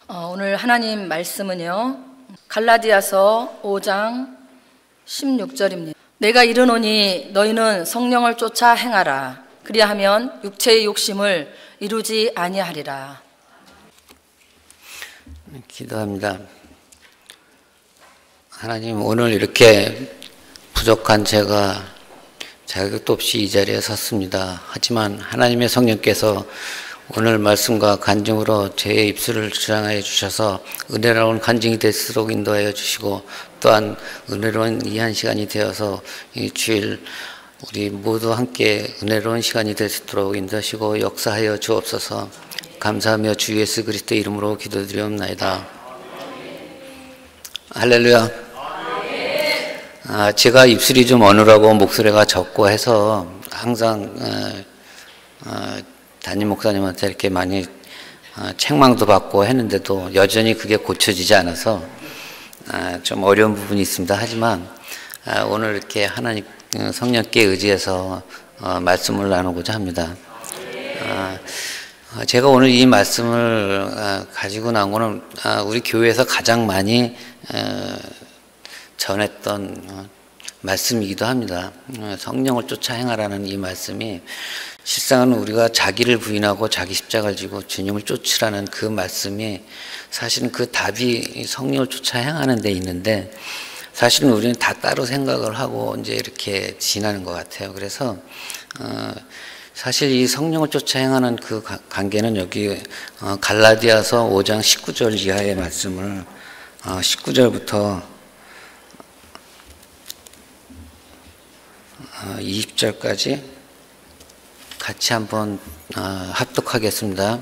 오늘 하나님 말씀은요, 갈라디아서 5장 16절입니다. 내가 이르노니 너희는 성령을 쫓아 행하라. 그리하면 육체의 욕심을 이루지 아니하리라. 기도합니다. 하나님, 오늘 이렇게 부족한 제가 자격도 없이 이 자리에 섰습니다. 하지만 하나님의 성령께서 오늘 말씀과 간증으로 제 입술을 주장하여 주셔서 은혜로운 간증이 될수록 인도하여 주시고, 또한 은혜로운 이 한 시간이 되어서 이 주일 우리 모두 함께 은혜로운 시간이 될 수 있도록 인도하시고 역사하여 주옵소서. 감사하며 주 예수 그리스도의 이름으로 기도드리옵나이다. 할렐루야. 제가 입술이 좀 어눌하고 목소리가 적고 해서 항상 담임 목사님한테 이렇게 많이 책망도 받고 했는데도 여전히 그게 고쳐지지 않아서 좀 어려운 부분이 있습니다. 하지만 오늘 이렇게 하나님 성령께 의지해서 말씀을 나누고자 합니다. 제가 오늘 이 말씀을 가지고 나온 거는 우리 교회에서 가장 많이 전했던 말씀이기도 합니다. 성령을 쫓아 행하라는 이 말씀이 실상은 우리가 자기를 부인하고 자기 십자가를 지고 주님을 쫓으라는 그 말씀이 사실은 그 답이 성령을 쫓아 행하는 데 있는데, 사실은 우리는 다 따로 생각을 하고 이제 이렇게 지나는 것 같아요. 그래서 사실 이 성령을 쫓아 행하는 그 관계는 여기 갈라디아서 5장 19절 이하의 말씀을 19절부터 20절까지 같이 한번 합독하겠습니다.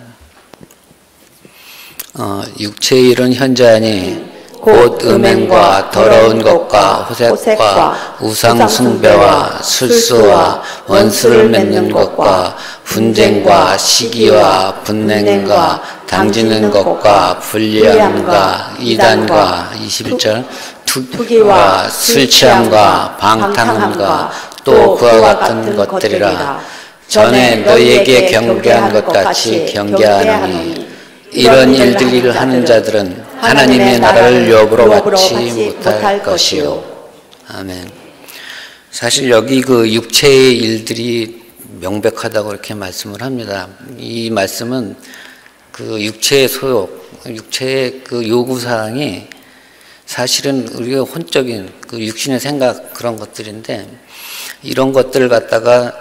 육체의 일은 현저하니 곧 음행과 더러운 것과 호색과 우상 숭배와 술수와 원수를 맺는 것과 분쟁과 시기와 분냉과 당지는 것과 불리함과 이단과 21절 투기와 술 취함과 방탕함과 또 그와 같은 것들이라. 전에 너희에게 경계한 것 같이 경계하노니 이런 일들을 하는 자들은 하나님의 나라를 유업으로 받지 못할 것이요. 아멘. 사실 여기 그 육체의 일들이 명백하다고 이렇게 말씀을 합니다. 이 말씀은 그 육체의 소욕, 육체의 그 요구사항이 사실은 우리가 혼적인 그 육신의 생각, 그런 것들인데, 이런 것들을 갖다가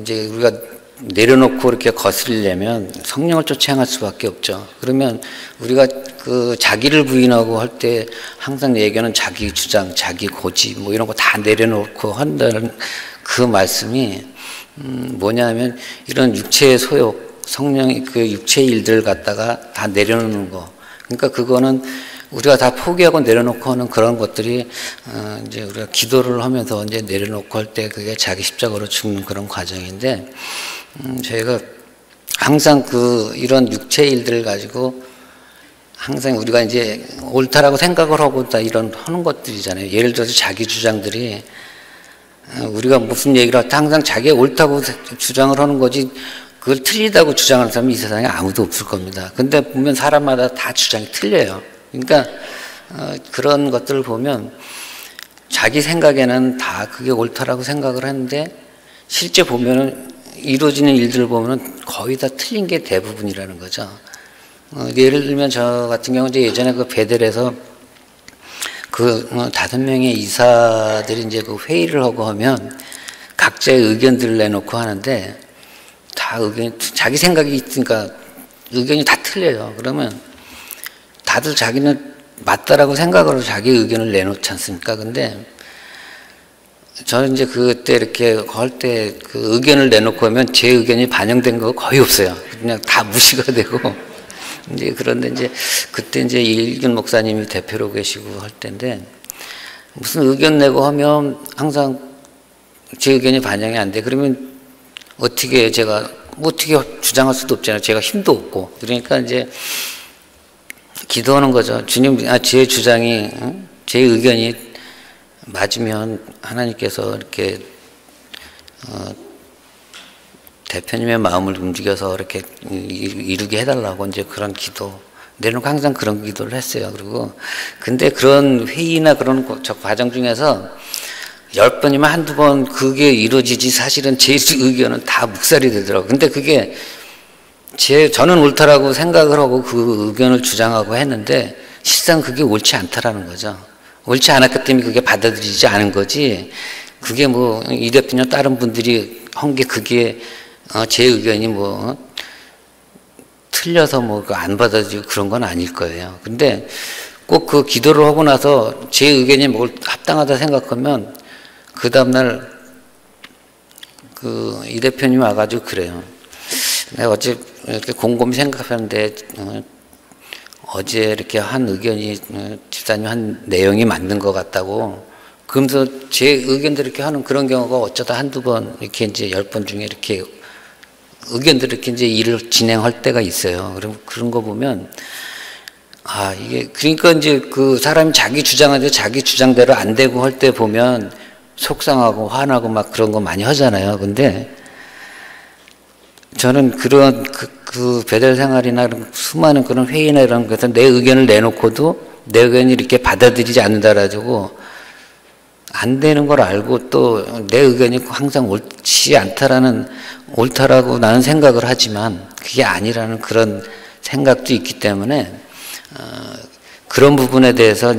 이제 우리가 내려놓고 이렇게 거스리려면 성령을 쫓아 행할 수밖에 없죠. 그러면 우리가 그 자기를 부인하고 할 때 항상 얘기하는 자기 주장, 자기 고집 뭐 이런 거 다 내려놓고 한다는 그 말씀이 뭐냐면, 이런 육체의 소욕, 성령의 그 육체의 일들을 갖다가 다 내려놓는 거. 그러니까 그거는 우리가 다 포기하고 내려놓고 하는 그런 것들이 이제 우리가 기도를 하면서 이제 내려놓고 할 때 그게 자기 십자가로 죽는 그런 과정인데, 저희가 항상 이런 육체의 일들을 가지고 항상 우리가 이제 옳다라고 생각을 하고 다 이런 하는 것들이잖아요. 예를 들어서 자기 주장들이, 우리가 무슨 얘기를 할 때 항상 자기가 옳다고 주장을 하는 거지, 그걸 틀리다고 주장하는 사람이 이 세상에 아무도 없을 겁니다. 근데 보면 사람마다 다 주장이 틀려요. 그러니까 그런 것들을 보면 자기 생각에는 다 그게 옳다라고 생각을 하는데, 실제 보면은 이루어지는 일들을 보면은 거의 다 틀린 게 대부분이라는 거죠. 예를 들면 저 같은 경우 이제 예전에 그 베델에서 그 5명의 이사들이 이제 그 회의를 하고 하면 각자의 의견들을 내놓고 하는데, 다 자기 생각이 있으니까 의견이 다 틀려요. 그러면 다들 자기는 맞다라고 생각을 하고 자기 의견을 내놓지 않습니까? 근데 저는 이제 그때 이렇게 할 때 그 의견을 내놓고 하면 제 의견이 반영된 거 거의 없어요. 그냥 다 무시가 되고. 이제 그런데 이제 그때 이제 이일균 목사님이 대표로 계시고 할 때인데, 무슨 의견 내고 하면 항상 제 의견이 반영이 안 돼. 그러면 어떻게 제가 어떻게 주장할 수도 없잖아요. 제가 힘도 없고. 그러니까 이제 기도하는 거죠. 주님, 제 주장이, 제 의견이 맞으면 하나님께서 이렇게 대표님의 마음을 움직여서 이렇게 이루게 해달라고 이제 그런 기도 내놓고 항상 그런 기도를 했어요. 그리고 근데 그런 회의나 그런 저 과정 중에서 10번이면 한두 번 그게 이루어지지 사실은 제 의견은 다 묵살이 되더라고요. 근데 그게 저는 옳다라고 생각을 하고 그 의견을 주장하고 했는데 실상 그게 옳지 않다라는 거죠. 옳지 않았기 때문에 그게 받아들이지 않은 거지. 그게 뭐 이 대표님 다른 분들이 한 게 그게 제 의견이 뭐 틀려서 뭐 안 받아들이고 그런 건 아닐 거예요. 근데 꼭 그 기도를 하고 나서 제 의견이 뭘 합당하다 생각하면 그 다음날 그 이 대표님이 와가지고 그래요. 내가 어제 이렇게 곰곰이 생각하는데 어제 이렇게 한 의견이 집사님 한 내용이 맞는 것 같다고. 그러면서 제 의견대로 이렇게 하는 그런 경우가 어쩌다 한두 번 이렇게 이제 10번 중에 이렇게 의견대로 이렇게 이제 일을 진행할 때가 있어요. 그럼 그런 거 보면 이게 그러니까 이제 그 사람이 자기 주장하는데 자기 주장대로 안 되고 할 때 보면 속상하고 화나고 막 그런 거 많이 하잖아요. 근데 저는 그런 그 배달 생활이나 수많은 그런 회의나 이런 것에서 내 의견을 내놓고도 내 의견이 이렇게 받아들이지 않는다라고 안 되는 걸 알고 또 내 의견이 항상 옳지 않다라는 옳다라고 나는 생각을 하지만 그게 아니라는 그런 생각도 있기 때문에 그런 부분에 대해서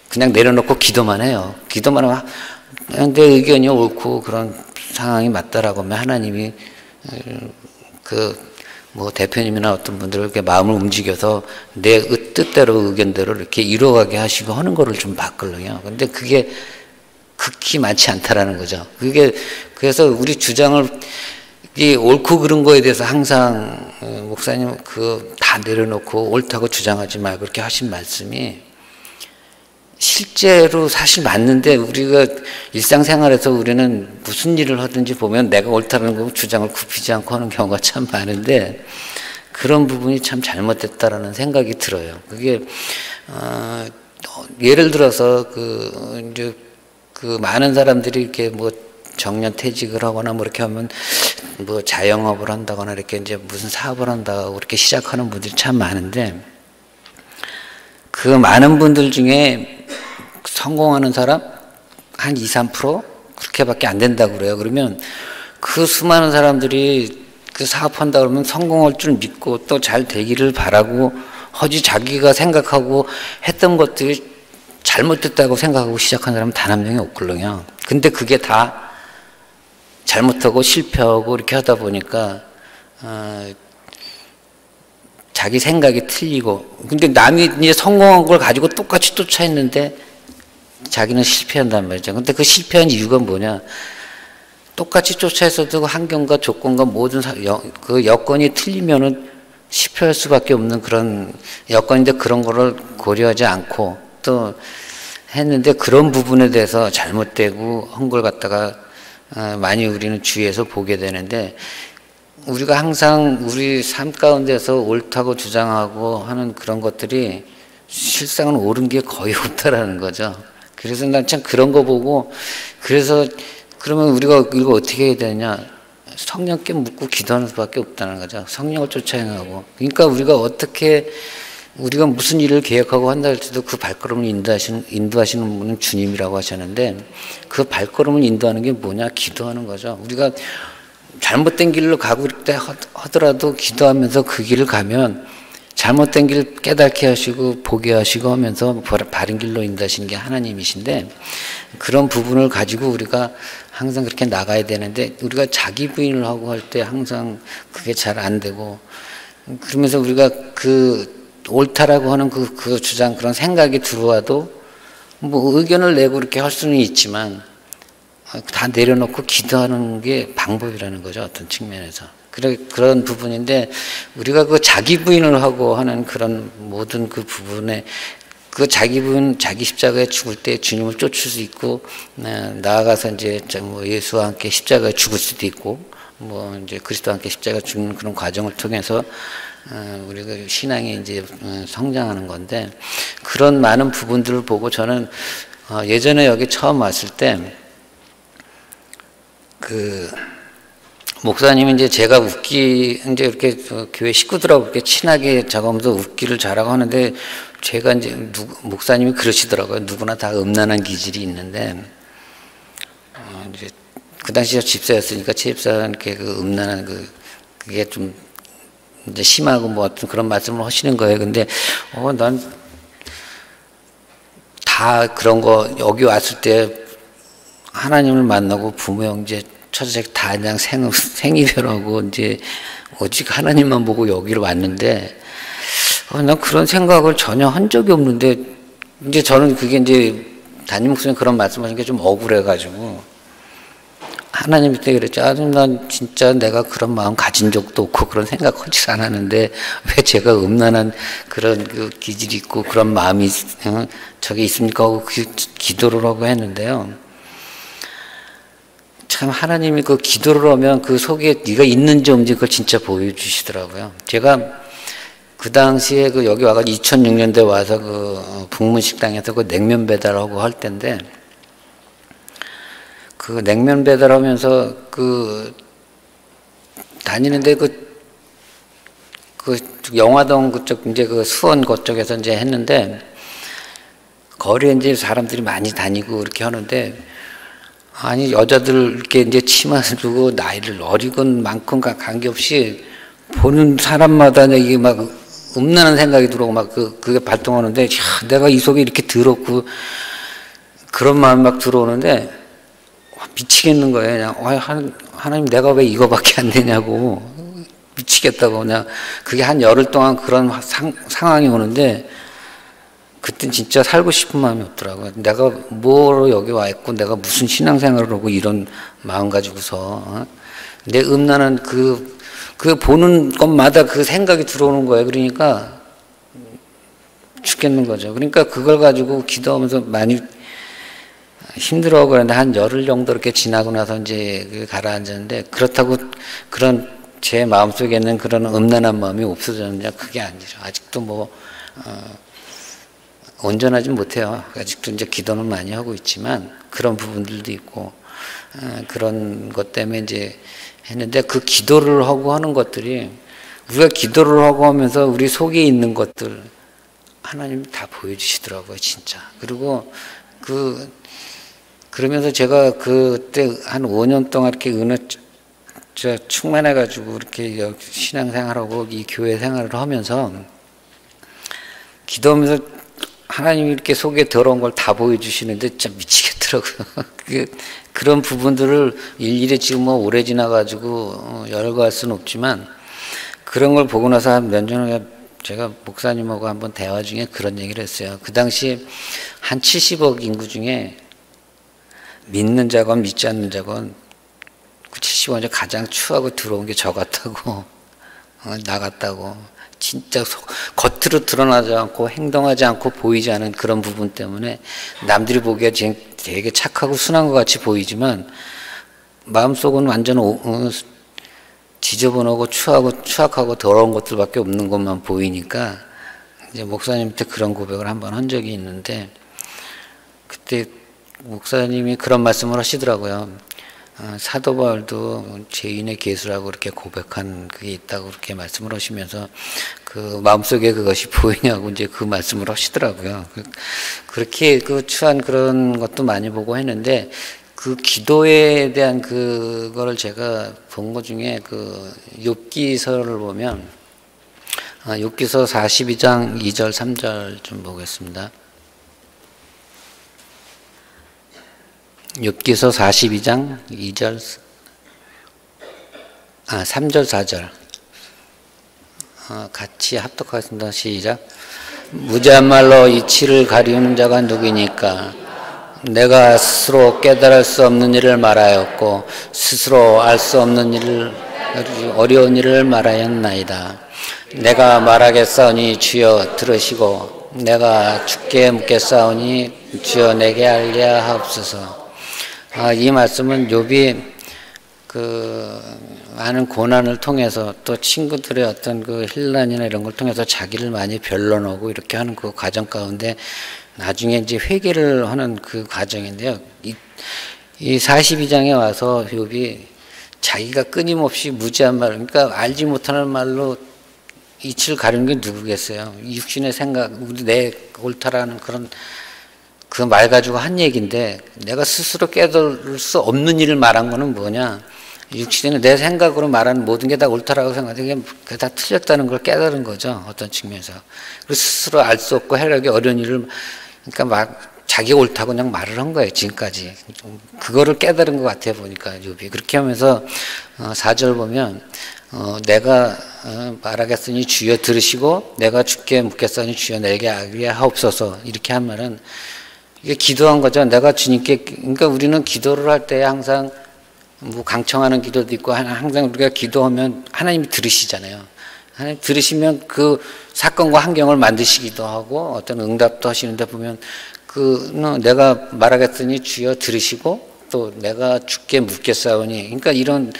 그냥 내려놓고 기도만 해요. 기도만 하면 그냥 내 의견이 옳고 그런 상황이 맞다라고 하면 하나님이 뭐 대표님이나 어떤 분들 이렇게 마음을 움직여서 내 뜻대로 의견대로 이렇게 이루어가게 하시고 하는 거를 좀 봤거든요. 근데 그게 극히 많지 않다라는 거죠. 그래서 우리 주장을 이 옳고 그른 거에 대해서 항상 목사님 다 내려놓고 옳다고 주장하지 말고 그렇게 하신 말씀이 실제로 사실 맞는데 우리가 일상생활에서 우리는 무슨 일을 하든지 보면 내가 옳다는 거 주장을 굽히지 않고 하는 경우가 참 많은데 그런 부분이 참 잘못됐다라는 생각이 들어요. 그게 예를 들어서 이제 많은 사람들이 이렇게 뭐 정년퇴직을 하거나 뭐 이렇게 하면 뭐 자영업을 한다거나 이렇게 이제 무슨 사업을 한다고 이렇게 시작하는 분들이 참 많은데 그 많은 분들 중에 성공하는 사람 한 2, 3% 그렇게밖에 안 된다고 그래요. 그러면 그 수많은 사람들이 그 사업한다 그러면 성공할 줄 믿고 또 잘 되기를 바라고 하지 자기가 생각하고 했던 것들이 잘못됐다고 생각하고 시작한 사람은 단 한 명이 없거든요. 근데 그게 다 잘못하고 실패하고 이렇게 하다 보니까 자기 생각이 틀리고 근데 남이 이제 성공한 걸 가지고 똑같이 쫓아했는데 자기는 실패한단 말이죠. 근데 그 실패한 이유가 뭐냐? 똑같이 쫓아했어도 환경과 조건과 모든 그 여건이 틀리면은 실패할 수밖에 없는 그런 여건인데 그런 거를 고려하지 않고 또 했는데 그런 부분에 대해서 잘못되고 한 걸 갖다가 많이 우리는 주위에서 보게 되는데 우리가 항상 우리 삶 가운데서 옳다고 주장하고 하는 그런 것들이 실상은 옳은 게 거의 없다라는 거죠. 그래서 난 참 그런 거 보고 그래서 그러면 우리가 이거 어떻게 해야 되냐? 성령께 묻고 기도하는 수밖에 없다는 거죠. 성령을 쫓아 행하고. 그러니까 우리가 무슨 일을 계획하고 한다 할지도 그 발걸음을 인도하시는 분은 주님이라고 하셨는데 그 발걸음을 인도하는 게 뭐냐? 기도하는 거죠. 우리가 잘못된 길로 가고 있다 하더라도 기도하면서 그 길을 가면 잘못된 길 깨닫게 하시고 보게 하시고 하면서 바른 길로 인도하시는 게 하나님이신데 그런 부분을 가지고 우리가 항상 그렇게 나가야 되는데 우리가 자기 부인을 하고 할 때 항상 그게 잘 안 되고 그러면서 우리가 옳다라고 하는 그 주장 그런 생각이 들어와도 뭐 의견을 내고 이렇게 할 수는 있지만 다 내려놓고 기도하는 게 방법이라는 거죠. 어떤 측면에서. 그런 부분인데 우리가 그 자기 부인을 하고 하는 그런 모든 그 부분에 그 자기 부인, 자기 십자가에 죽을 때 주님을 쫓을 수 있고 나아가서 이제 뭐 예수와 함께 십자가에 죽을 수도 있고 뭐 이제 그리스도와 함께 십자가 죽는 그런 과정을 통해서 우리가 신앙이 이제 성장하는 건데 그런 많은 부분들을 보고 저는 예전에 여기 처음 왔을 때 목사님이 이제 제가 이제 이렇게 교회 식구들하고 이렇게 친하게 작업하면서 웃기를 잘하고 하는데 제가 이제 목사님이 그러시더라고요. 누구나 다 음란한 기질이 있는데 이제 그 당시 저 집사였으니까 집사한테 그 음란한 그게 좀 이제 심하고 뭐 어떤 그런 말씀을 하시는 거예요. 근데 난 다 그런 거 여기 왔을 때 하나님을 만나고 부모 형제 처자식 다 그냥 생이별하고 이제 오직 하나님만 보고 여기로 왔는데 난 그런 생각을 전혀 한 적이 없는데 이제 저는 그게 이제 담임 목사님 그런 말씀하신 게 좀 억울해가지고 하나님한테 그랬죠. 난 진짜 내가 그런 마음 가진 적도 없고 그런 생각하지 않았는데 왜 제가 음란한 그런 그 기질이 있고 그런 마음이 저게 있습니까 하고 기도를 하고 했는데요. 참 하나님이 그 기도를 하면 그 속에 네가 있는지 없는지 그걸 진짜 보여주시더라고요. 제가 그 당시에 여기 와가지고 2006년도에 와서 북문식당에서 냉면 배달하고 할 때인데 그 냉면 배달하면서 다니는데 영화동 그쪽 이제 수원 그쪽에서 이제 했는데 거리에 이제 사람들이 많이 다니고 이렇게 하는데 아니 여자들 이렇게 이제 치마를 두고 나이를 어리건 많건 관계없이 보는 사람마다 이게 막 음란한 생각이 들어오고 막 그게 발동하는데 내가 이 속에 이렇게 더럽고 그런 마음이 막 들어오는데 미치겠는 거예요. 그냥 하나님 내가 왜 이거밖에 안 되냐고 미치겠다고 그냥 그게 한 열흘 동안 그런 상황이 오는데 그땐 진짜 살고 싶은 마음이 없더라고요. 내가 뭐로 여기 와 있고 내가 무슨 신앙생활을 하고 이런 마음 가지고서 내 음란한 그 보는 것마다 그 생각이 들어오는 거예요. 그러니까 죽겠는 거죠. 그러니까 그걸 가지고 기도하면서 많이 힘들어하고 그랬는데 한 열흘 정도 이렇게 지나고 나서 이제 가라앉았는데 그렇다고 그런 제 마음속에 있는 그런 음란한 마음이 없어졌느냐 그게 아니죠. 아직도 뭐 온전하지 못해요. 아직도 이제 기도는 많이 하고 있지만 그런 부분들도 있고 그런 것 때문에 이제 했는데 그 기도를 하고 하는 것들이 우리가 기도를 하고 하면서 우리 속에 있는 것들 하나님이 다 보여주시더라고요, 진짜. 그리고 그러면서 제가 그때 한 5년 동안 이렇게 충만해가지고 이렇게 신앙생활하고 이 교회 생활을 하면서 기도하면서 하나님이 이렇게 속에 더러운 걸 다 보여주시는데 진짜 미치겠더라고요. 그런 부분들을 일일이 지금 뭐 오래 지나가지고 열거할 수는 없지만 그런 걸 보고 나서 한 몇 년 후에 제가 목사님하고 한번 대화 중에 그런 얘기를 했어요. 그 당시 한 70억 인구 중에 믿는 자건 믿지 않는 자건 그 70억 중에 가장 추하고 들어온 게 저 같다고 나 같다고 진짜 겉으로 드러나지 않고 행동하지 않고 보이지 않은 그런 부분 때문에 남들이 보기에 되게 착하고 순한 것 같이 보이지만 마음속은 완전 지저분하고 추악하고 더러운 것들밖에 없는 것만 보이니까 이제 목사님한테 그런 고백을 한번 한 적이 있는데 그때 목사님이 그런 말씀을 하시더라고요. 사도 바울도 죄인의 계수라고 이렇게 고백한 그게 있다고 그렇게 말씀을 하시면서 그 마음속에 그것이 보이냐고 이제 그 말씀을 하시더라고요. 그렇게 추한 그런 것도 많이 보고 했는데 그 기도에 대한 그거를 제가 본 것 중에 욥기서를 보면 욥기서 42장 2절 3절 좀 보겠습니다. 욥기서 42장 2절 3절 4절 같이 합독하겠습니다. 시작. 무지한 말로 이치를 가리우는 자가 누구니까 내가 스스로 깨달을 수 없는 일을 말하였고 스스로 알 수 없는 일을 어려운 일을 말하였나이다. 내가 말하겠사오니 주여 들으시고 내가 주께 묻겠사오니 주여 내게 알게 하옵소서. 이 말씀은 욥이 많은 고난을 통해서 또 친구들의 어떤 혼란이나 이런 걸 통해서 자기를 많이 변론하고 이렇게 하는 그 과정 가운데 나중에 이제 회개를 하는 그 과정인데요. 이 42장에 와서 욥이 자기가 끊임없이 무지한 말, 그러니까 알지 못하는 말로 이치를 가르는 게 누구겠어요? 육신의 생각, 우리 내 옳다라는 그런 그 말 가지고 한 얘기인데, 내가 스스로 깨달을 수 없는 일을 말한 거는 뭐냐? 육신은 내 생각으로 말하는 모든 게 다 옳다라고 생각하는데 그게 다 틀렸다는 걸 깨달은 거죠. 어떤 측면에서. 그리고 스스로 알 수 없고 해결하기 어려운 일을, 그러니까 막 자기가 옳다고 그냥 말을 한 거예요. 지금까지. 그거를 깨달은 것 같아요. 보니까 욥이. 그렇게 하면서 4절 보면 내가 말하겠으니 주여 들으시고 내가 주께 묻겠으니 주여 내게 알게 하옵소서. 이렇게 한 말은 이게 기도한 거죠. 내가 주님께, 그러니까 우리는 기도를 할 때 항상 뭐 강청하는 기도도 있고 항상 우리가 기도하면 하나님이 들으시잖아요. 하나님 들으시면 그 사건과 환경을 만드시기도 하고 어떤 응답도 하시는데 보면 내가 말하겠으니 주여 들으시고 또 내가 주께 묻겠사오니, 그러니까 이런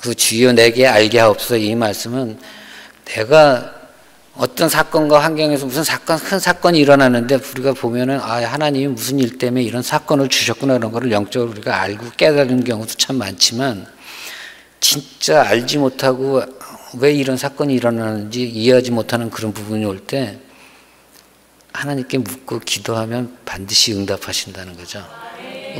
그 주여 내게 알게 하옵소서 이 말씀은 내가 어떤 사건과 환경에서 무슨 큰 사건이 일어나는데 우리가 보면은 하나님이 무슨 일 때문에 이런 사건을 주셨구나 그런 거를 영적으로 우리가 알고 깨달은 경우도 참 많지만, 진짜 알지 못하고 왜 이런 사건이 일어나는지 이해하지 못하는 그런 부분이 올 때 하나님께 묻고 기도하면 반드시 응답하신다는 거죠.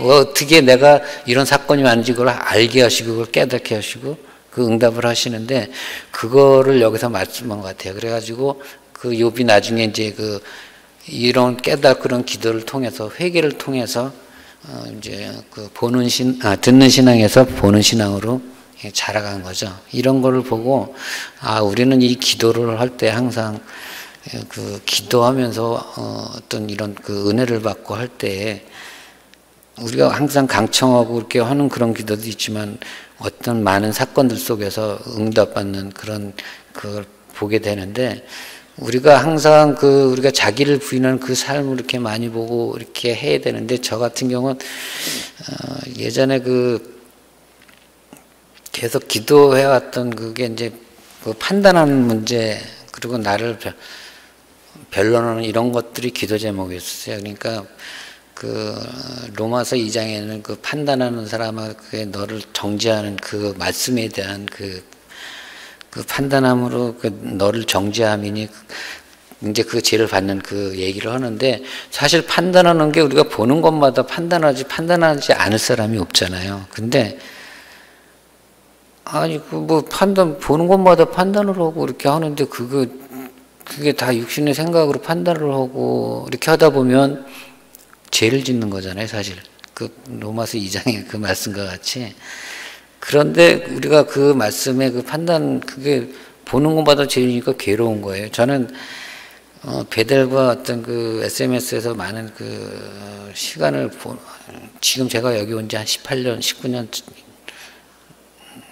어떻게 내가 이런 사건이 많은지 그걸 알게 하시고 그걸 깨닫게 하시고 그 응답을 하시는데, 그거를 여기서 말씀한 것 같아요. 그래가지고 그 욥이 나중에 이제 이런 깨닫고 그런 기도를 통해서 회개를 통해서 이제 그 듣는 신앙에서 보는 신앙으로 자라간 거죠. 이런 거를 보고 우리는 이 기도를 할 때 항상 그 기도하면서 어떤 이런 그 은혜를 받고 할 때 우리가 항상 강청하고 이렇게 하는 그런 기도도 있지만 어떤 많은 사건들 속에서 응답받는 그걸 보게 되는데, 우리가 항상 우리가 자기를 부인하는 그 삶을 이렇게 많이 보고 이렇게 해야 되는데, 저 같은 경우는 예전에 계속 기도해왔던 그게 이제 판단하는 문제, 그리고 나를 변론하는 이런 것들이 기도 제목이었어요. 그러니까 로마서 2장에는 판단하는 사람에게 너를 정죄하는 그 말씀에 대한 그 판단함으로 너를 정죄함이니 이제 그 죄를 받는 그 얘기를 하는데, 사실 판단하는 게 우리가 보는 것마다 판단하지 않을 사람이 없잖아요. 근데 보는 것마다 판단을 하고 이렇게 하는데 그게 다 육신의 생각으로 판단을 하고 이렇게 하다 보면 죄를 짓는 거잖아요, 사실. 로마서 2장의 그 말씀과 같이. 그런데 우리가 그 말씀의 그 판단, 그게 보는 것마다 죄니까 괴로운 거예요. 저는 베델과 어떤 SMS에서 많은 시간을 지금 제가 여기 온 지 한 18년,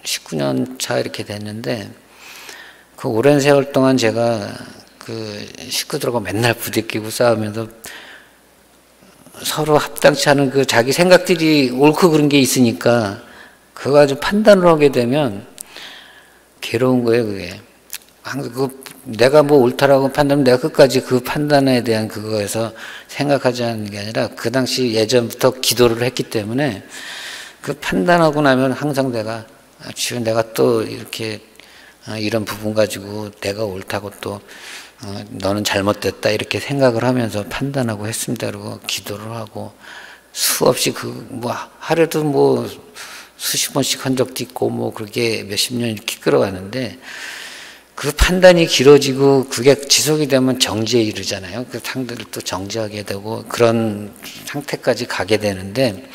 19년 차 이렇게 됐는데, 그 오랜 세월 동안 제가 식구들하고 맨날 부대끼고 싸우면서 서로 합당치 않은 자기 생각들이 옳고 그런 게 있으니까 그거 가지고 판단을 하게 되면 괴로운 거예요, 그게. 내가 뭐 옳다라고 판단하면 내가 끝까지 그 판단에 대한 그거에서 생각하지 않는 게 아니라 그 당시 예전부터 기도를 했기 때문에 그 판단하고 나면 항상 내가 또 이렇게 이런 부분 가지고 내가 옳다고 또 너는 잘못됐다 이렇게 생각을 하면서 판단하고 했습니다. 그리고 기도를 하고 수없이 하루에도 수십 번씩 한 적도 있고 그렇게 몇십 년 이렇게 끌어가는데, 그 판단이 길어지고 그게 지속이 되면 정죄에 이르잖아요. 그 상대를 또 정죄하게 되고 그런 상태까지 가게 되는데,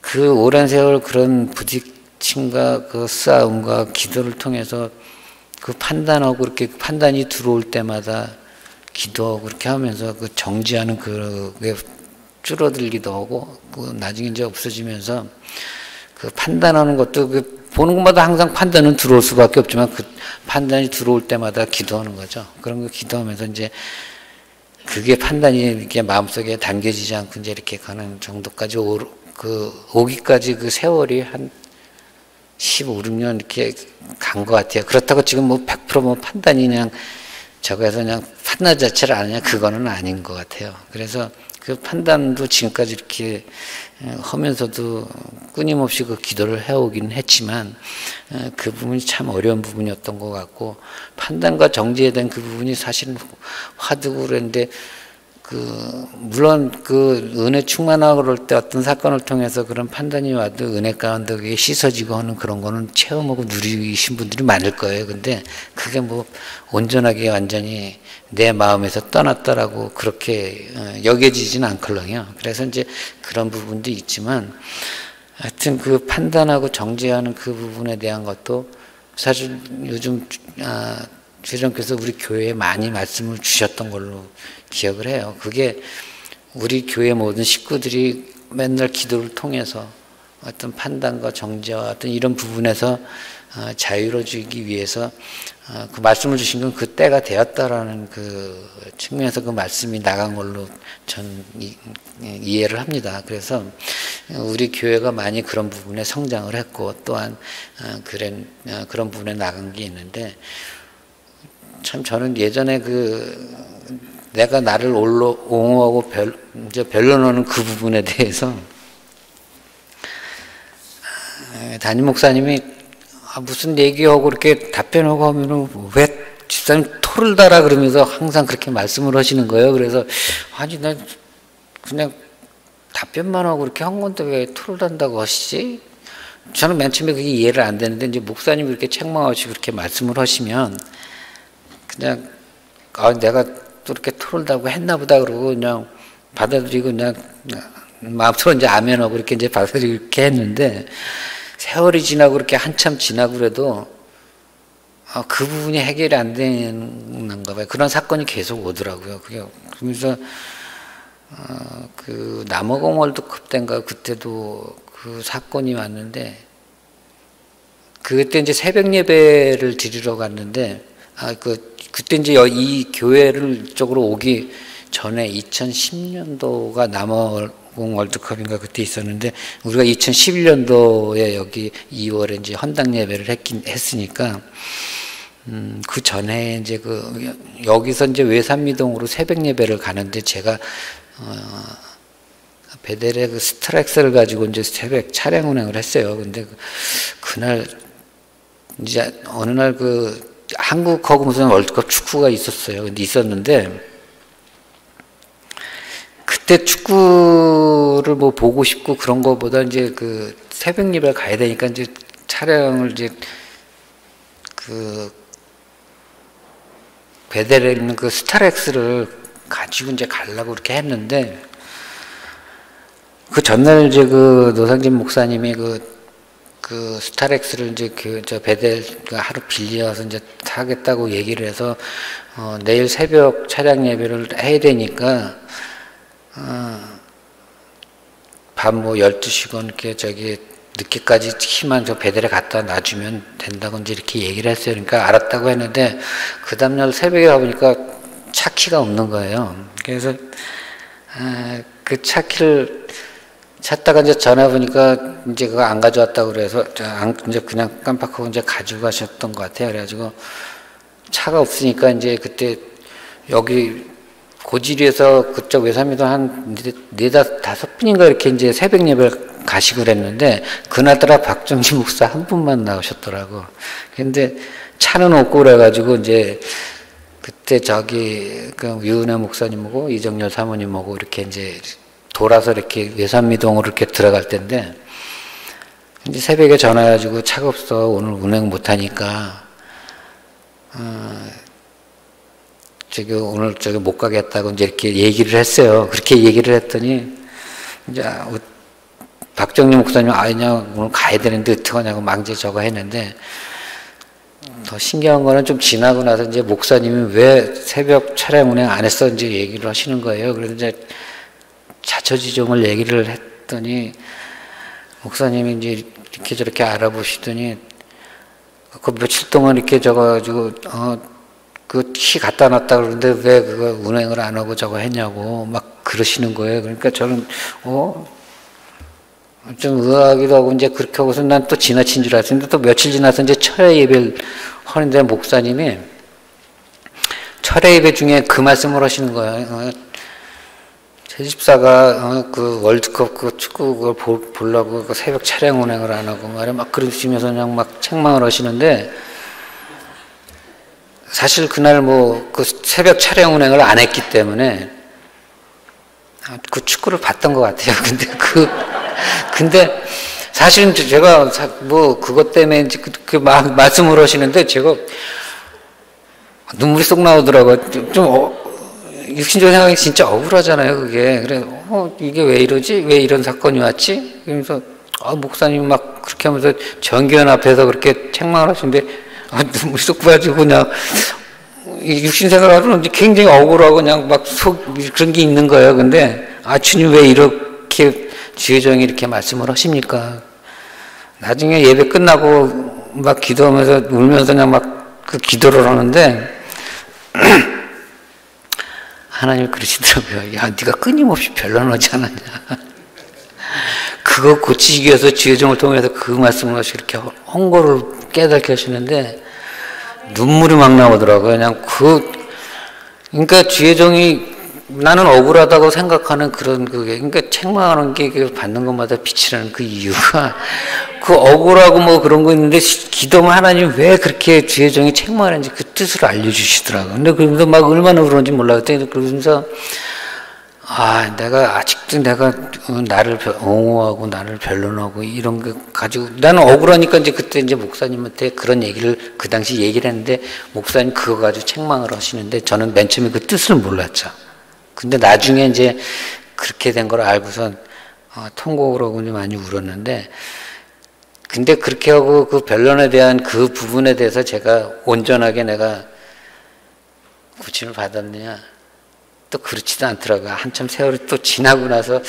그 오랜 세월 그런 부딪힘과 그 싸움과 기도를 통해서 그 판단하고 그렇게 판단이 들어올 때마다 기도하고 그렇게 하면서 그 정지하는 그게 줄어들기도 하고 나중에 이제 없어지면서 그 판단하는 것도 보는 것마다 항상 판단은 들어올 수밖에 없지만 그 판단이 들어올 때마다 기도하는 거죠. 그런 거 기도하면서 이제 그게 판단이 이렇게 마음속에 담겨지지 않고 이제 이렇게 가는 정도까지 오기까지 그 세월이 한 15, 16년 이렇게 간 것 같아요. 그렇다고 지금 100% 판단이 그냥 저거에서 그냥 판단 자체를 아느냐, 그거는 아닌 것 같아요. 그래서 그 판단도 지금까지 이렇게 하면서도 끊임없이 그 기도를 해오긴 했지만 그 부분이 참 어려운 부분이었던 것 같고, 판단과 정지에 대한 그 부분이 사실은 화두고 그랬는데, 물론 은혜 충만하고 그럴 때 어떤 사건을 통해서 그런 판단이 와도 은혜 가운데 그게 씻어지고 하는 그런 거는 체험하고 누리신 분들이 많을 거예요. 근데 그게 온전하게 완전히 내 마음에서 떠났다라고 그렇게 여겨지지는 않거든요. 그래서 이제 그런 부분도 있지만, 하여튼 그 판단하고 정죄하는 그 부분에 대한 것도 사실 요즘 주님께서 우리 교회에 많이 말씀을 주셨던 걸로 기억을 해요. 그게 우리 교회 모든 식구들이 맨날 기도를 통해서 어떤 판단과 정죄와 어떤 이런 부분에서 자유로워지기 위해서 그 말씀을 주신 건 그 때가 되었다라는 그 측면에서 그 말씀이 나간 걸로 전 이해를 합니다. 그래서 우리 교회가 많이 그런 부분에 성장을 했고, 또한 그런 부분에 나간 게 있는데, 참 저는 예전에 내가 나를 옹호하고 변론하는 그 부분에 대해서 담임 목사님이 무슨 얘기하고 이렇게 답변하고 하면은 왜 집사님 토를 달아 그러면서 항상 그렇게 말씀을 하시는 거예요. 그래서 아니 난 그냥 답변만 하고 이렇게 한 건데 왜 토를 단다고 하시지? 저는 맨 처음에 그게 이해를 안 되는데, 이제 목사님이 이렇게 책망하시고 그렇게 말씀을 하시면 그냥 내가 또 이렇게 토를 달고 했나 보다 그러고 그냥 받아들이고 그냥 마음속으로 이제 아멘하고 이렇게 이제 받아들이고 이렇게 했는데, 세월이 지나고 그렇게 한참 지나고 그래도 그 부분이 해결이 안 되는가 봐요. 그런 사건이 계속 오더라고요. 그러면서 남아공 월드컵 때인가 그때도 그 사건이 왔는데, 그때 이제 새벽 예배를 드리러 갔는데, 그때 이제 이 교회를 쪽으로 오기 전에 2010년도가 남아공 월드컵인가 그때 있었는데, 우리가 2011년도에 여기 2월에 이제 헌당 예배를 했으니까, 그 전에 이제 여기서 이제 외산미동으로 새벽 예배를 가는데, 제가 베델의 그 스타렉스를 가지고 이제 새벽 차량 운행을 했어요. 근데 그날 이제 어느 날 한국하고 무슨 월드컵 축구가 있었어요. 근데 있었는데, 그때 축구를 보고 싶고 그런 거보다 이제 새벽 예배를 가야 되니까 이제 차량을 이제 베델에 있는 스타렉스를 가지고 이제 가려고 그렇게 했는데, 그 전날 이제 노상진 목사님이 스타렉스를 이제 베델 하루 빌려서 이제 타겠다고 얘기를 해서 내일 새벽 차량 예배를 해야 되니까 밤 12시건 이렇게 늦게까지 키만 베델에 갖다 놔주면 된다고 이제 이렇게 얘기를 했어요. 그러니까 알았다고 했는데, 그 다음날 새벽에 가보니까 차 키가 없는 거예요. 그래서 그 차 키를 찾다가 이제 전화 보니까 이제 그거 안 가져왔다고 그래서 이제 그냥 깜빡하고 이제 가지고 가셨던 것 같아요. 그래가지고 차가 없으니까 이제 그때 여기 고지리에서 그쪽 외삼이도 한 4-5분인가 이렇게 이제 새벽 예배를 가시고 그랬는데, 그나저나 박정지 목사 한 분만 나오셨더라고. 근데 차는 없고 그래가지고 이제 그때 유은혜 목사님하고 이정열 사모님하고 이렇게 이제 돌아서 이렇게 외산미동으로 이렇게 들어갈 텐데, 이제 새벽에 전화해가지고 차가 없어 오늘 운행 못하니까 오늘 못 가겠다고 이제 이렇게 얘기를 했어요. 그렇게 얘기를 했더니 이제 박정리 목사님 그냥 오늘 가야 되는데 어떡하냐고 망제 저거 했는데, 더 신기한 거는 좀 지나고 나서 이제 목사님이 왜 새벽 차량 운행 안 했어 이제 얘기를 하시는 거예요. 그래서 이제 자초지종을 얘기를 했더니 목사님이 이제 이렇게 저렇게 알아보시더니 며칠 동안 이렇게 적어가지고 키 갖다 놨다 그러는데 왜 그거 운행을 안 하고 저거 했냐고 막 그러시는 거예요. 그러니까 저는 좀 의아하기도 하고 이제 그렇게 하고서 난 또 지나친 줄 알았는데, 또 며칠 지나서 이제 철야 예배를 하는데 목사님이 철야 예배 중에 그 말씀을 하시는 거예요. 제 집사가 그 월드컵 그 축구 그걸 보려고 그 새벽 차량 운행을 안 하고 말이야 막 그러시면서 그냥 막 책망을 하시는데 사실 그날 뭐 그 새벽 차량 운행을 안 했기 때문에 그 축구를 봤던 것 같아요. 근데 사실은 제가 뭐 그것 때문에 이제 말씀을 하시는데 제가 눈물이 쏙 나오더라고요. 육신적인 생각이 진짜 억울하잖아요, 그게. 그래, 이게 왜 이러지? 왜 이런 사건이 왔지? 그러면서, 목사님 막 그렇게 하면서 정기원 앞에서 그렇게 책망을 하시는데, 눈물이 쏙 빠지고 그냥, 육신 생활하고는 굉장히 억울하고 그냥 막 그런 게 있는 거예요. 근데, 주님 왜 이렇게 주의정이 이렇게 말씀을 하십니까? 나중에 예배 끝나고 막 기도하면서 울면서 그냥 막 그 기도를 하는데, 하나님 그러시더라고요. 야, 네가 끊임없이 변론하지 않았냐. 그거 고치기 위해서 주의정을 통해서 그 말씀을 하시고 이렇게 헌고를 깨닫게 하시는데 눈물이 막 나오더라고요. 그냥 그러니까 주의정이 나는 억울하다고 생각하는 그런 그게, 그러니까 책망하는 게 받는 것마다 빛이 나는 그 이유가 그 억울하고 뭐 그런 거 있는데 기도면 하나님 왜 그렇게 주의정이 책망하는지 그 뜻을 알려주시더라고요. 근데 그러면서 막 얼마나 그런지 몰라요. 그러면서 내가 아직도 내가 나를 옹호하고 나를 변론하고 이런 거 가지고 나는 억울하니까 이제 그때 이제 목사님한테 그런 얘기를 그 당시 얘기를 했는데 목사님 그거 가지고 책망을 하시는데 저는 맨 처음에 그 뜻을 몰랐죠. 근데 나중에 이제 그렇게 된 걸 알고선 통곡을 하고 많이 울었는데 근데 그렇게 하고 그 변론에 대한 그 부분에 대해서 제가 온전하게 내가 고침을 받았느냐 또 그렇지도 않더라고요. 한참 세월이 또 지나고 나서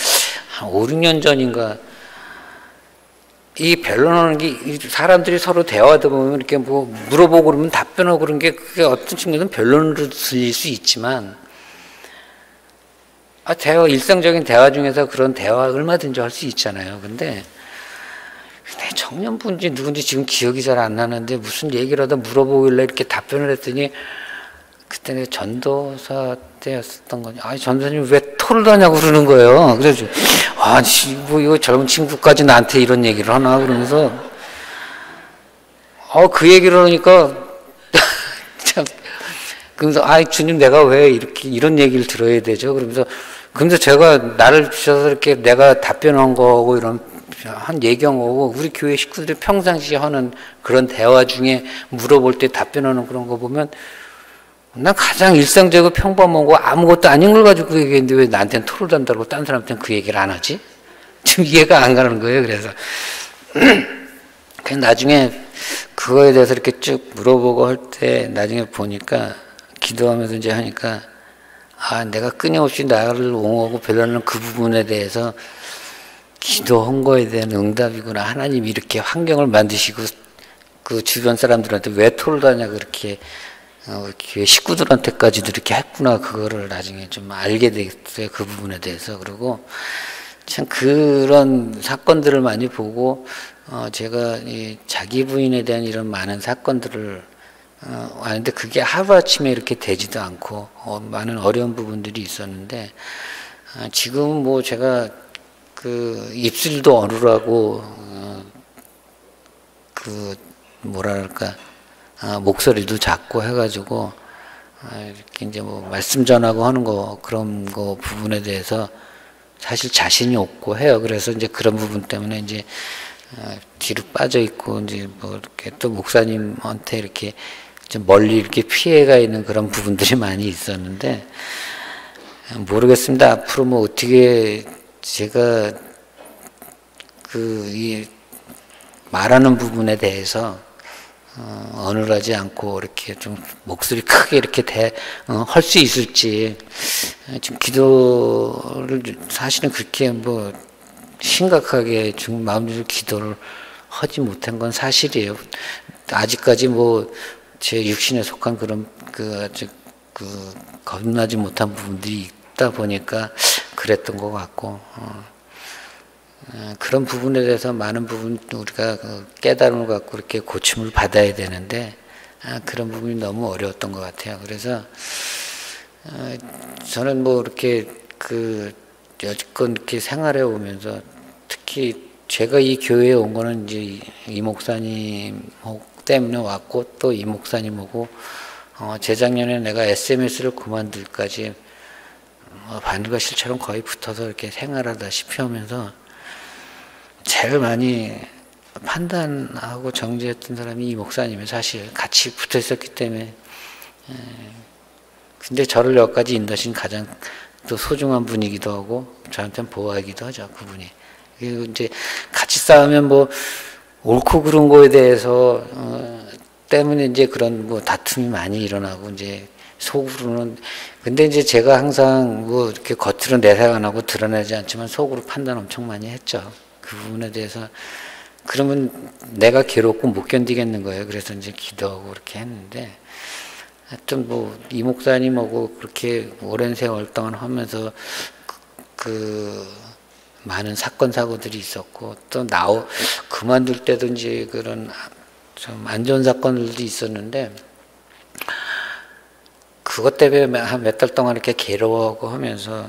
한 5, 6년 전인가 이 변론하는 게 사람들이 서로 대화하다 보면 이렇게 뭐 물어보고 그러면 답변하고 그런 게 그게 어떤 측면에서는 변론으로 들릴 수 있지만 일상적인 대화 중에서 그런 대화 얼마든지 할 수 있잖아요. 근데 청년분인지 누군지 지금 기억이 잘 안 나는데 무슨 얘기를 하다 물어보길래 이렇게 답변을 했더니 그때는 전도사 때였었던 거니. 전도사님 왜 토를 하냐고 그러는 거예요. 그래서 뭐 이거 젊은 친구까지 나한테 이런 얘기를 하나 그러면서 그 얘기를 하니까 참 그러면서 주님 내가 왜 이렇게 이런 얘기를 들어야 되죠? 그러면서 제가 나를 주셔서 이렇게 내가 답변한 거고 이런 한 얘기한 거고 우리 교회 식구들이 평상시에 하는 그런 대화 중에 물어볼 때 답변하는 그런 거 보면 난 가장 일상적이고 평범하고 아무것도 아닌 걸 가지고 그 얘기했는데 왜 나한테는 토를 단다고 다른 사람한테는 그 얘기를 안 하지? 지금 이해가 안 가는 거예요. 그래서 그냥 나중에 그거에 대해서 이렇게 쭉 물어보고 할 때 나중에 보니까 기도하면서 이제 하니까 내가 끊임없이 나를 옹호하고 변론하는 그 부분에 대해서 기도한 거에 대한 응답이구나. 하나님이 이렇게 환경을 만드시고 그 주변 사람들한테 왜 토를 하냐 그렇게 교회 식구들한테까지도 이렇게 했구나. 그거를 나중에 좀 알게 됐어요. 그 부분에 대해서. 그리고 참 그런 사건들을 많이 보고 제가 이 자기 부인에 대한 이런 많은 사건들을 아는데 그게 하루아침에 이렇게 되지도 않고 많은 어려운 부분들이 있었는데 지금은 뭐 제가 그 입술도 어눌하고 그 뭐랄까 목소리도 작고 해가지고 이렇게 이제 뭐 말씀 전하고 하는 거 그런 거 부분에 대해서 사실 자신이 없고 해요. 그래서 이제 그런 부분 때문에 이제 뒤로 빠져 있고 이제 뭐 이렇게 또 목사님한테 이렇게 좀 멀리 이렇게 피해가 있는 그런 부분들이 많이 있었는데 모르겠습니다. 앞으로 뭐 어떻게 제가 이 말하는 부분에 대해서 어눌하지 않고 이렇게 좀 목소리 크게 이렇게 할 수 있을지 지금 기도를 사실은 그렇게 뭐 심각하게 지금 마음으로 기도를 하지 못한 건 사실이에요. 아직까지 뭐 제 육신에 속한 그런 아직 겁나지 못한 부분들이 있다 보니까 그랬던 것 같고 그런 부분에 대해서 많은 부분 우리가 깨달음을 갖고 이렇게 고침을 받아야 되는데 그런 부분이 너무 어려웠던 것 같아요. 그래서 저는 뭐 이렇게 여지껏 이렇게 생활해 오면서 특히 제가 이 교회에 온 거는 이제 이 목사님 때문에 왔고 또 이 목사님하고 재작년에 내가 SMS를 그만둘까지 바늘과 실처럼 거의 붙어서 이렇게 생활하다시피 하면서 제일 많이 판단하고 정죄했던 사람이 이 목사님이 사실 같이 붙어 있었기 때문에. 근데 저를 여기까지 인도하신 가장 또 소중한 분이기도 하고 저한테는 보호하기도 하죠, 그분이. 그리고 이제 같이 싸우면 뭐 옳고 그른 거에 대해서 때문에 이제 그런 뭐 다툼이 많이 일어나고 이제 속으로는. 근데 이제 제가 항상 뭐 이렇게 겉으로 내색 안 하고 드러내지 않지만 속으로 판단 엄청 많이 했죠. 그 부분에 대해서. 그러면 내가 괴롭고 못 견디겠는 거예요. 그래서 이제 기도하고 그렇게 했는데, 하여튼 뭐 이 목사님하고 그렇게 오랜 세월 동안 하면서 그 많은 사건 사고들이 있었고, 또 그만둘 때도 이제 그런 좀 안 좋은 사건들도 있었는데, 그것 때문에 한 몇 달 동안 이렇게 괴로워하고 하면서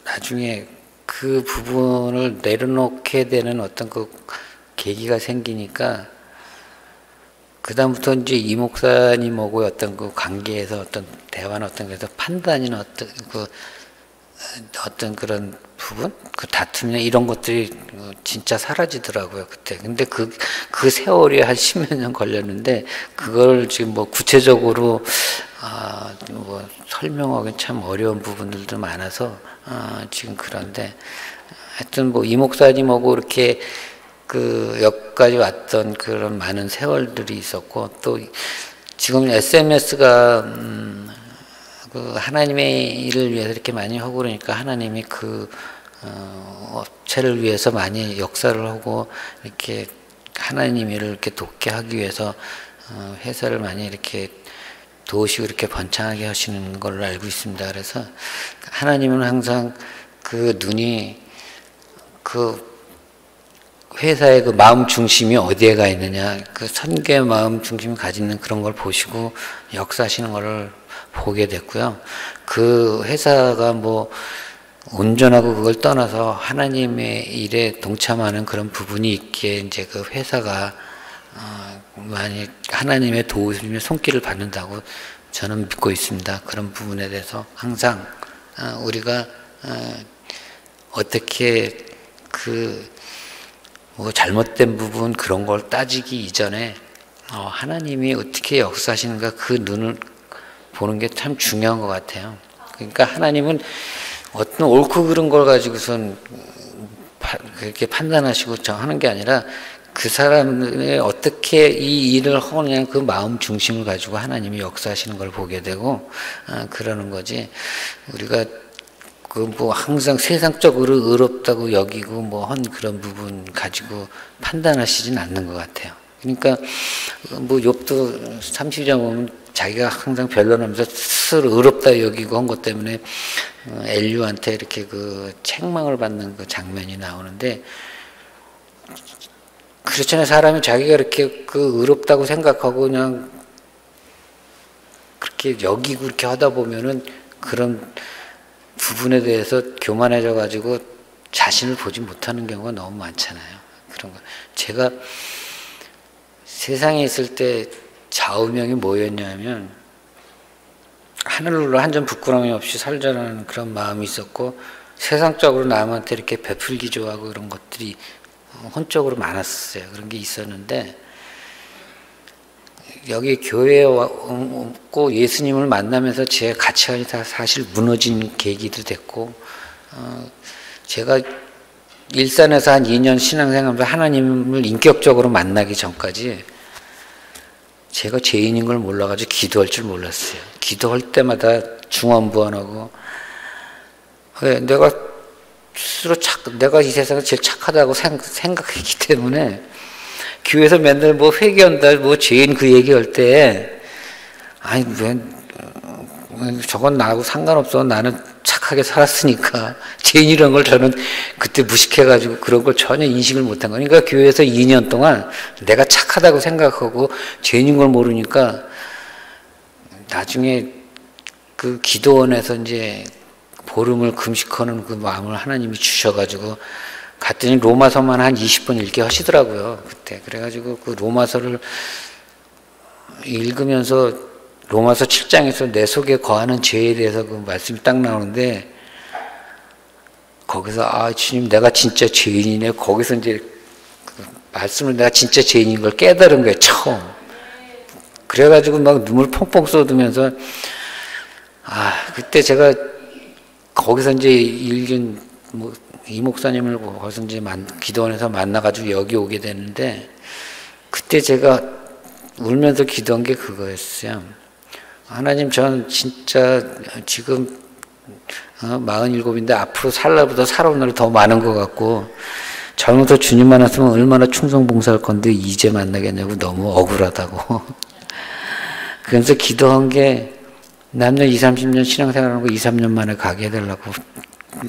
나중에 그 부분을 내려놓게 되는 어떤 그 계기가 생기니까, 그다음부터 이제 이 목사님하고의 어떤 그 관계에서 어떤 대화나 어떤 그래서 판단이나 어떤 그런 부분, 그 다툼이나 이런 것들이 진짜 사라지더라고요, 그때. 근데 그 세월이 한 10몇 년 걸렸는데, 그걸 지금 뭐 구체적으로, 뭐 설명하기 참 어려운 부분들도 많아서, 지금 그런데, 하여튼 뭐 이 목사님하고 이렇게 여기까지 왔던 그런 많은 세월들이 있었고, 또 지금 SMS가, 하나님의 일을 위해서 이렇게 많이 하고 그러니까 하나님이 업체를 위해서 많이 역사를 하고 이렇게 하나님 일을 이렇게 돕게 하기 위해서 회사를 많이 이렇게 도우시고 이렇게 번창하게 하시는 걸로 알고 있습니다. 그래서 하나님은 항상 그 눈이 회사의 그 마음 중심이 어디에 가 있느냐, 그 선교의 마음 중심이 가지는 그런 걸 보시고 역사하시는 것을 보게 됐고요. 그 회사가 뭐 온전하고 그걸 떠나서 하나님의 일에 동참하는 그런 부분이 있기에 이제 그 회사가 많이 하나님의 도우심의 손길을 받는다고 저는 믿고 있습니다. 그런 부분에 대해서 항상 우리가 어떻게 뭐 잘못된 부분 그런 걸 따지기 이전에 하나님이 어떻게 역사하시는가 그 눈을 보는 게 참 중요한 것 같아요. 그러니까 하나님은 어떤 옳고 그른 걸 가지고선 그렇게 판단하시고 하는 게 아니라 그 사람이 어떻게 이 일을 하느냐 그 마음 중심을 가지고 하나님이 역사하시는 걸 보게 되고 그러는 거지. 우리가 뭐 항상 세상적으로 의롭다고 여기고 뭐 한 그런 부분 가지고 판단하시진 않는 것 같아요. 그러니까 뭐 욥도 30장 보면 자기가 항상 변론하면서 스스로 의롭다 여기고 한 것 때문에 엘리후한테 이렇게 책망을 받는 그 장면이 나오는데, 그렇잖아요. 사람이 자기가 이렇게 의롭다고 생각하고 그냥 그렇게 여기고 이렇게 하다 보면은 그런 부분에 대해서 교만해져 가지고 자신을 보지 못하는 경우가 너무 많잖아요. 그런 거. 제가 세상에 있을 때 좌우명이 뭐였냐면, 하늘로 한 점 부끄러움이 없이 살자라는 그런 마음이 있었고, 세상적으로 남한테 이렇게 베풀기 좋아하고 그런 것들이 혼적으로 많았어요. 그런 게 있었는데, 여기 교회에 왔고 예수님을 만나면서 제 가치관이 다 사실 무너진 계기도 됐고, 제가 일산에서 한 2년 신앙생활하면서 하나님을 인격적으로 만나기 전까지 제가 죄인인 걸 몰라가지고 기도할 줄 몰랐어요. 기도할 때마다 중언부언하고, 왜 내가 스스로 내가 이 세상에 제일 착하다고 생각했기 때문에 교회에서 맨날 뭐 회개한다, 뭐 죄인 그 얘기할 때, 아니 왜 저건 나하고 상관없어. 나는 착하게 살았으니까. 죄인이라는 걸 저는 그때 무식해가지고 그런 걸 전혀 인식을 못한 거니까, 그러니까 교회에서 2년 동안 내가 착하다고 생각하고 죄인인 걸 모르니까 나중에 그 기도원에서 이제 보름을 금식하는 그 마음을 하나님이 주셔가지고 갔더니 로마서만 한 20분 읽게 하시더라고요. 그때. 그래가지고 그 로마서를 읽으면서 로마서 7장에서 내 속에 거하는 죄에 대해서 그 말씀이 딱 나오는데 거기서 아 주님 내가 진짜 죄인이네. 거기서 이제 그 말씀을 내가 진짜 죄인인 걸 깨달은 거예요. 처음. 그래가지고 막 눈물 펑펑 쏟으면서 아 그때 제가 거기서 이제 읽은 뭐 이 목사님을 거기서 이제 기도원에서 만나가지고 여기 오게 됐는데 그때 제가 울면서 기도한 게 그거였어요. 하나님 전 진짜 지금 47인데 앞으로 살날보다 살아온 날이 더 많은 것 같고 젊어서 주님 만났으면 얼마나 충성봉사할 건데 이제 만나겠냐고 너무 억울하다고. 그래서 기도한 게 남녀 20, 30년 신앙생활하는 거 2, 3년 만에 가게 해달라고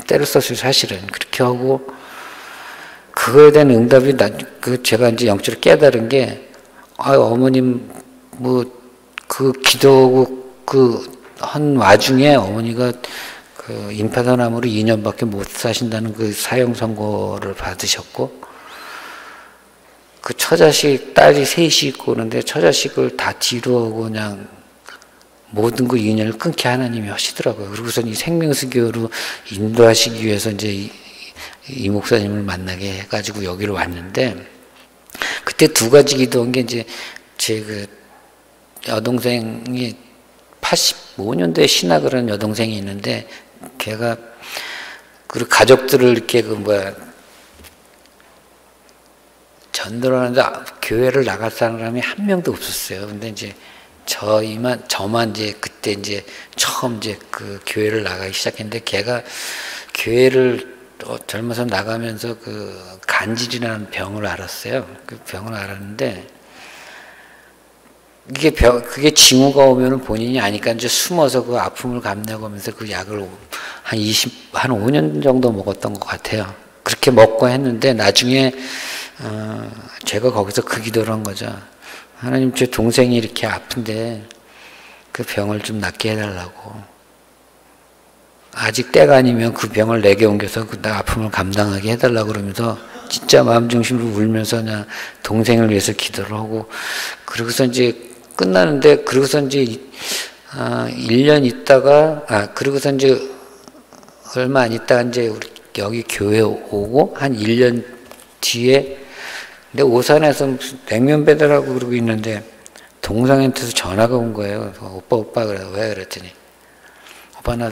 때를 썼어요. 사실은 그렇게 하고 그거에 대한 응답이 제가 이제 영적으로 깨달은 게 어머님 뭐 그 기도하고 그 한 와중에 어머니가 그 임파선암으로 2년밖에 못 사신다는 그 사형 선고를 받으셨고 그 처자식 딸이 셋이 있고 그런데 처자식을 다 뒤로 하고 그냥 모든 그 인연을 끊게 하나님이 하시더라고요. 그리고서 이 생명수교로 인도하시기 위해서 이제 이 목사님을 만나게 해가지고 여기로 왔는데 그때 두 가지 기도한 게 이제 제 그 여동생이 85년도에 신학을 한 여동생이 있는데 걔가 그 가족들을 이렇게 전도하는데 교회를 나갈 사람이 한 명도 없었어요. 근데 이제 저만 이제 그때 이제 처음 이제 그 교회를 나가기 시작했는데 걔가 교회를 젊어서 나가면서 그 간질이라는 병을 알았어요. 그 병을 알았는데 그게 징후가 오면은 본인이 아니까 이제 숨어서 그 아픔을 감내하면서 그 약을 한 5년 정도 먹었던 것 같아요. 그렇게 먹고 했는데 나중에 제가 거기서 그 기도를 한 거죠. 하나님 제 동생이 이렇게 아픈데 그 병을 좀 낫게 해달라고. 아직 때가 아니면 그 병을 내게 옮겨서 그 아픔을 감당하게 해달라고 그러면서 진짜 마음 중심으로 울면서 그냥 동생을 위해서 기도를 하고 그러고서 이제 끝나는데 그러고서 이제 1년 있다가 그러고서 이제 얼마 안 있다가 이제 우리 여기 교회 오고 한 1년 뒤에 근데 오산에서 무슨 냉면 배달하고 그러고 있는데 동생한테서 전화가 온 거예요. 오빠 그래. 왜 그랬더니 오빠 나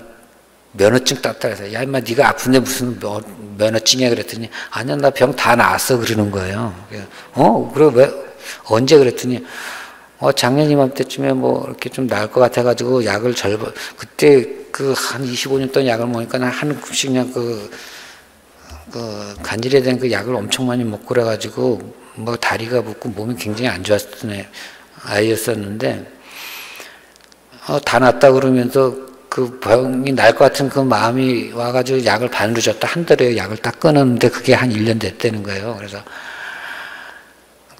면허증 땄다 그래서 야 임마 네가 아픈데 무슨 면허증이야 그랬더니 아니야 나 병 다 나았어 그러는 거예요. 그래 왜 언제 그랬더니 작년 이맘때쯤에 뭐 이렇게 좀 나을 것 같아가지고 약을 그때 그 한 25년 동안 약을 먹으니까 한 컵씩 그냥 그 간질에 대한 그 약을 엄청 많이 먹고 그래가지고 뭐 다리가 붓고 몸이 굉장히 안 좋았던 아이였었는데 다 낫다 그러면서 그 병이 날 것 같은 그 마음이 와가지고 약을 반으로 줬다 한 달에 약을 딱 끊었는데 그게 한 1년 됐다는 거예요. 그래서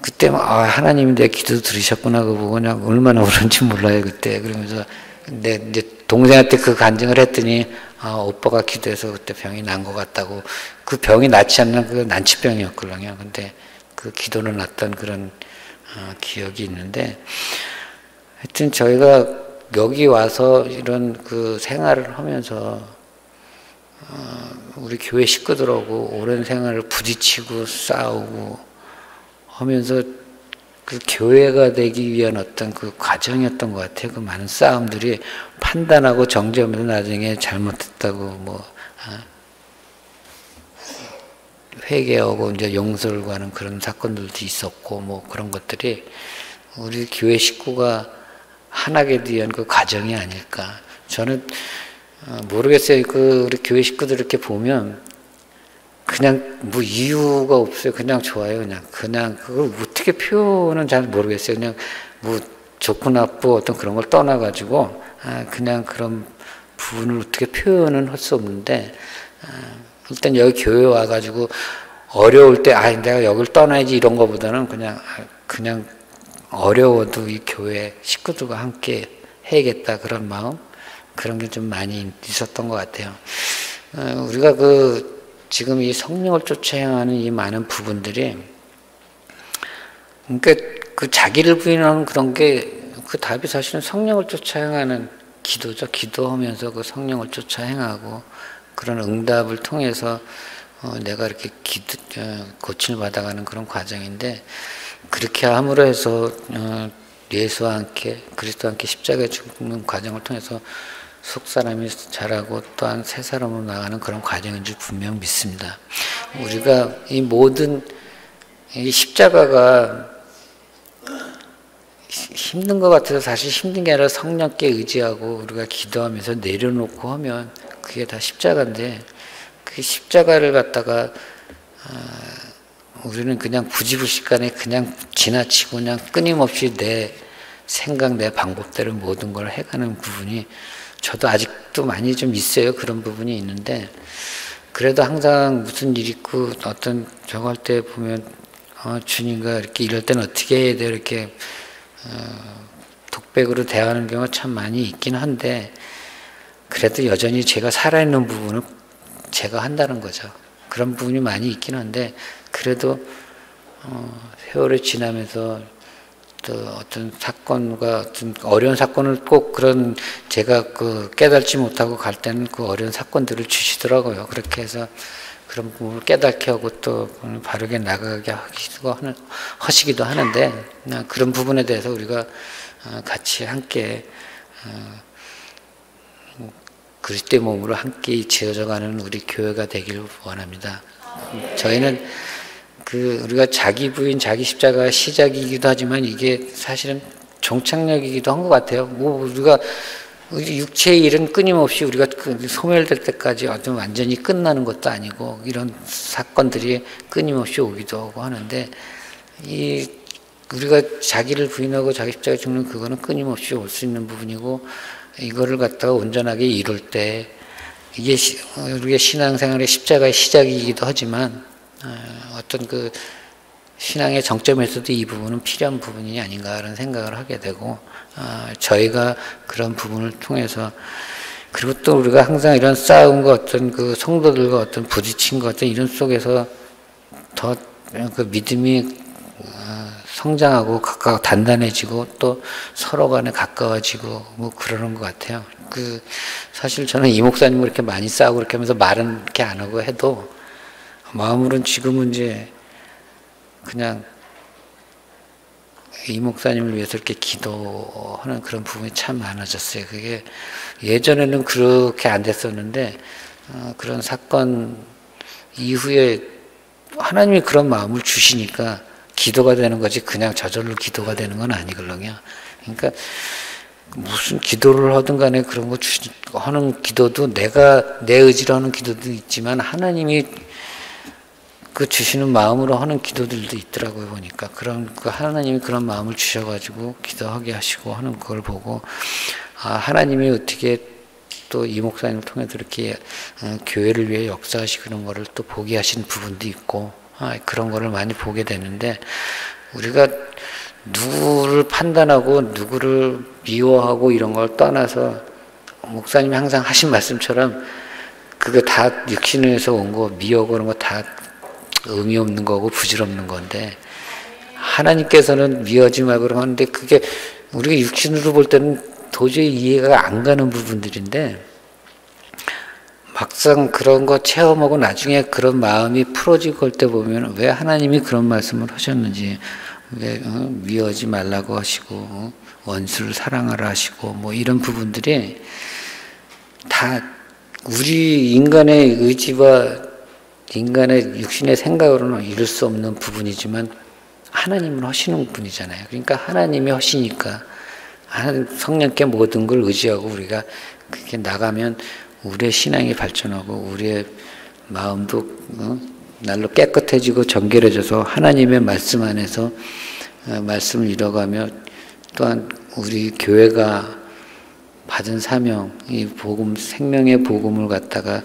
그때 하나님이 내 기도 들으셨구나 그거 보고 그냥 얼마나 울었는지 몰라요 그때. 그러면서 근데 이제 동생한테 그 간증을 했더니 오빠가 기도해서 그때 병이 난 것 같다고. 그 병이 낫지 않는 그 난치병이었거든요. 근데 그 기도는 났던 그런 기억이 있는데 하여튼 저희가 여기 와서 이런 그 생활을 하면서 우리 교회 식구들하고 오랜 생활을 부딪히고 싸우고 하면서 그 교회가 되기 위한 어떤 그 과정이었던 것 같아요. 그 많은 싸움들이 판단하고 정죄하면서 나중에 잘못했다고 뭐 회개하고 이제 용서를 구하는 그런 사건들도 있었고 뭐 그런 것들이 우리 교회 식구가 하나게 위한 그 과정이 아닐까. 저는 모르겠어요. 그 우리 교회 식구들 이렇게 보면 그냥 뭐 이유가 없어요. 그냥 좋아요. 그냥 그걸 어떻게 표현은 잘 모르겠어요. 그냥 뭐 좋고 나쁘고 어떤 그런 걸 떠나가지고 그냥 그런 부분을 어떻게 표현은 할 수 없는데 일단 여기 교회 와가지고 어려울 때 내가 여길 떠나야지 이런 거보다는 그냥 어려워도 이 교회 식구들과 함께 해야겠다 그런 마음 그런 게 좀 많이 있었던 것 같아요. 우리가 지금 이 성령을 쫓아 행하는 이 많은 부분들이, 그러니까 자기를 부인하는 그런 게 그 답이 사실은 성령을 쫓아 행하는 기도죠. 기도하면서 그 성령을 쫓아 행하고 그런 응답을 통해서 내가 이렇게 고침을 받아가는 그런 과정인데, 그렇게 함으로 해서 예수와 함께 그리스도와 함께 십자가에 죽는 과정을 통해서 속 사람이 자라고 또한 새 사람으로 나가는 그런 과정인 줄 분명 믿습니다. 우리가 이 모든 이 십자가가 힘든 것 같아서 사실 힘든 게 아니라 성령께 의지하고 우리가 기도하면서 내려놓고 하면 그게 다 십자가인데, 그 십자가를 갖다가 우리는 그냥 부지불식간에 그냥 지나치고 그냥 끊임없이 내 생각, 내 방법대로 모든 걸 해가는 부분이 저도 아직도 많이 좀 있어요. 그런 부분이 있는데, 그래도 항상 무슨 일 있고 어떤 저거 할 때 보면 주님과 이렇게 이럴 때는 어떻게 해야 돼, 이렇게 독백으로 대하는 경우가 참 많이 있긴 한데, 그래도 여전히 제가 살아있는 부분은 제가 한다는 거죠. 그런 부분이 많이 있긴 한데, 그래도 세월이 지나면서 또 어떤 사건과 어떤 어려운 사건을 꼭 그런 제가 깨닫지 못하고 갈 때는 그 어려운 사건들을 주시더라고요. 그렇게 해서 그런 부분을 깨닫게 하고 또 바르게 나가게 하시기도 하는데, 그런 부분에 대해서 우리가 같이 함께 그리스도의 몸으로 함께 지어져가는 우리 교회가 되길 원합니다. 저희는 우리가 자기 부인, 자기 십자가 시작이기도 하지만 이게 사실은 종착역이기도 한 것 같아요. 우리가 육체의 일은 끊임없이 우리가 소멸될 때까지 어떤 완전히 끝나는 것도 아니고, 이런 사건들이 끊임없이 오기도 하고 하는데, 우리가 자기를 부인하고 자기 십자가에 죽는 그거는 끊임없이 올 수 있는 부분이고, 이거를 갖다가 온전하게 이룰 때 이게 우리의 신앙생활의 십자가의 시작이기도 하지만, 어떤 신앙의 정점에서도 이 부분은 필요한 부분이 아닌가라는 생각을 하게 되고, 저희가 그런 부분을 통해서, 그리고 또 우리가 항상 이런 싸움과 어떤 성도들과 어떤 부딪힌 것 같은 이런 속에서 더 믿음이 성장하고 단단해지고 또 서로 간에 가까워지고 뭐 그러는 것 같아요. 사실 저는 이 목사님을 이렇게 많이 싸우고 이렇게 하면서 말은 이렇게 안 하고 해도 마음으로는 지금은 이제 그냥 이 목사님을 위해서 이렇게 기도하는 그런 부분이 참 많아졌어요. 그게 예전에는 그렇게 안 됐었는데, 그런 사건 이후에 하나님이 그런 마음을 주시니까 기도가 되는 거지, 그냥 저절로 기도가 되는 건 아니거든요. 그러니까 무슨 기도를 하든 간에 그런 거 하는 기도도 내가 내 의지로 하는 기도도 있지만, 하나님이 주시는 마음으로 하는 기도들도 있더라고요. 보니까 하나님이 그런 마음을 주셔가지고 기도하게 하시고 하는 걸 보고, 하나님이 어떻게 또 이 목사님을 통해서 이렇게 교회를 위해 역사하시는 거를 또 보게 하신 부분도 있고, 그런 거를 많이 보게 되는데, 우리가 누구를 판단하고 누구를 미워하고 이런 걸 떠나서, 목사님이 항상 하신 말씀처럼 그거 다 육신에서 온 거, 미워하고 그런 거 다 의미 없는 거고 부질없는 건데, 하나님께서는 미워하지 말고 하는데, 그게 우리가 육신으로 볼 때는 도저히 이해가 안 가는 부분들인데, 막상 그런 거 체험하고 나중에 그런 마음이 풀어지고 할 때 보면 왜 하나님이 그런 말씀을 하셨는지, 왜 미워하지 말라고 하시고 원수를 사랑하라 하시고 뭐 이런 부분들이 다 우리 인간의 의지와 인간의 육신의 생각으로는 이룰 수 없는 부분이지만 하나님은 하시는 분이잖아요. 그러니까 하나님이 하시니까 성령께 모든 걸 의지하고 우리가 그렇게 나가면 우리의 신앙이 발전하고 우리의 마음도 날로 깨끗해지고 정결해져서 하나님의 말씀 안에서 말씀을 이뤄가며, 또한 우리 교회가 받은 사명, 이 복음, 생명의 복음을 갖다가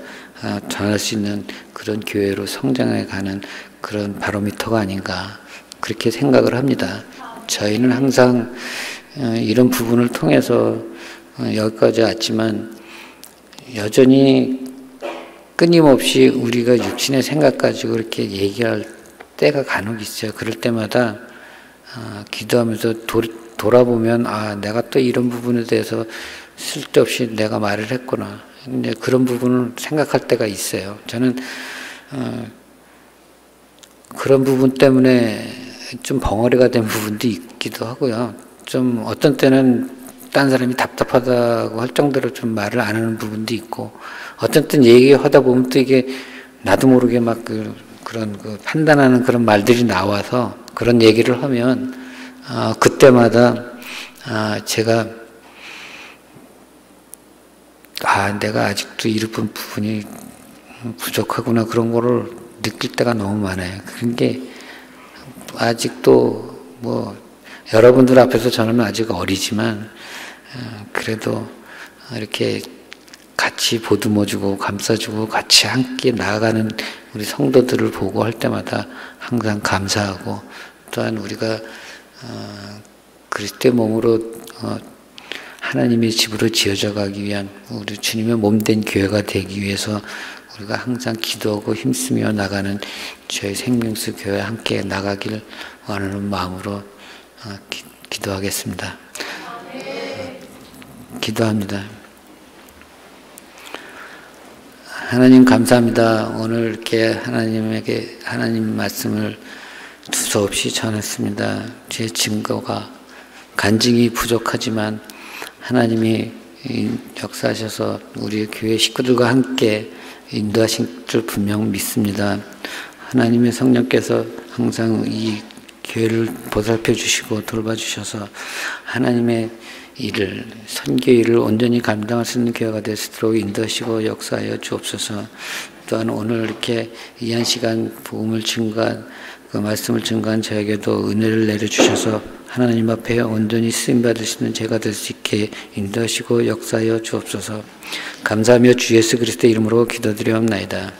전할 수 있는 그런 교회로 성장해가는 그런 바로미터가 아닌가, 그렇게 생각을 합니다. 저희는 항상 이런 부분을 통해서 여기까지 왔지만, 여전히 끊임없이 우리가 육신의 생각 가지고 이렇게 얘기할 때가 간혹 있어요. 그럴 때마다 기도하면서 돌아보면 내가 또 이런 부분에 대해서 쓸데없이 내가 말을 했구나. 근데 그런 부분을 생각할 때가 있어요. 저는 그런 부분 때문에 좀 벙어리가 된 부분도 있기도 하고요. 좀 어떤 때는 딴 사람이 답답하다고 할 정도로 좀 말을 안 하는 부분도 있고, 어떤 때는 얘기하다 보면 또 이게 나도 모르게 막 그런 판단하는 그런 말들이 나와서 그런 얘기를 하면 그때마다 제가 내가 아직도 이런 부분이 부족하구나, 그런 거를 느낄 때가 너무 많아요. 그런 게 아직도 여러분들 앞에서 저는 아직 어리지만 그래도 이렇게 같이 보듬어주고 감싸주고 같이 함께 나아가는 우리 성도들을 보고 할 때마다 항상 감사하고, 또한 우리가 그리스도의 몸으로 하나님의 집으로 지어져 가기 위한 우리 주님의 몸된 교회가 되기 위해서 우리가 항상 기도하고 힘쓰며 나가는 저희 생명수 교회 함께 나가길 원하는 마음으로 기도하겠습니다. 기도합니다. 하나님 감사합니다. 오늘 이렇게 하나님 말씀을 두서없이 전했습니다. 제 증거가 간증이 부족하지만 하나님이 역사하셔서 우리 교회 식구들과 함께 인도하신 줄 분명 믿습니다. 하나님의 성령께서 항상 이 교회를 보살펴 주시고 돌봐 주셔서 하나님의 일을, 선교 일을 온전히 감당할 수 있는 교회가 될 수 있도록 인도하시고 역사하여 주옵소서. 또한 오늘 이렇게 이 한 시간 복음을 증거한, 그 말씀을 증거한 저에게도 은혜를 내려주셔서 하나님 앞에 온전히 쓰임받을 수 있는 제가 될 수 있게 인도하시고 역사하여 주옵소서. 감사하며 주 예수 그리스도의 이름으로 기도드리옵나이다.